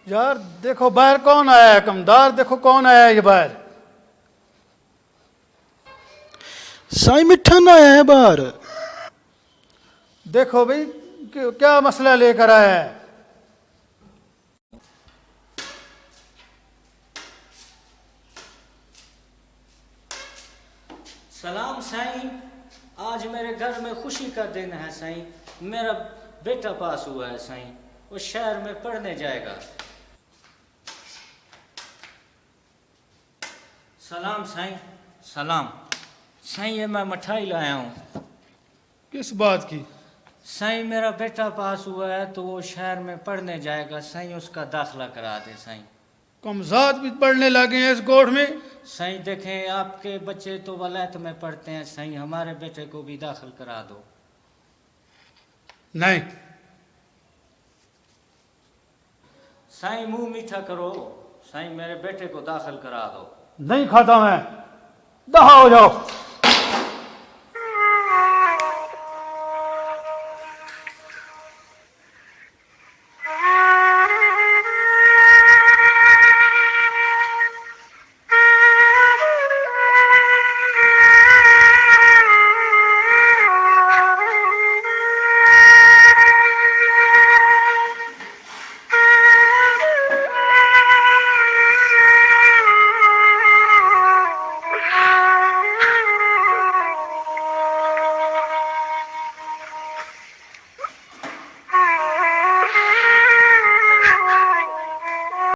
यार देखो बाहर कौन आया है, कमदार देखो कौन आया है ये बाहर। साईं मिठन आया है बाहर। देखो भाई क्या मसला लेकर आया है। सलाम साईं, आज मेरे घर में खुशी का दिन है साईं। मेरा बेटा पास हुआ है साईं, वो शहर में पढ़ने जाएगा। सलाम साईं। सलाम साईं, ये मैं मिठाई लाया हूँ। किस बात की? साईं मेरा बेटा पास हुआ है तो वो शहर में पढ़ने जाएगा साईं, उसका दाखिला करा दे साईं। कमजाद भी पढ़ने लगे हैं इस गोठ में। साईं देखें, आपके बच्चे तो वलायत में पढ़ते हैं साईं, हमारे बेटे को भी दाखिल करा दो। नहीं। साईं मुंह मीठा करो साईं, मेरे बेटे को दाखिल करा दो। नहीं खाता मैं, दफा हो जाओ।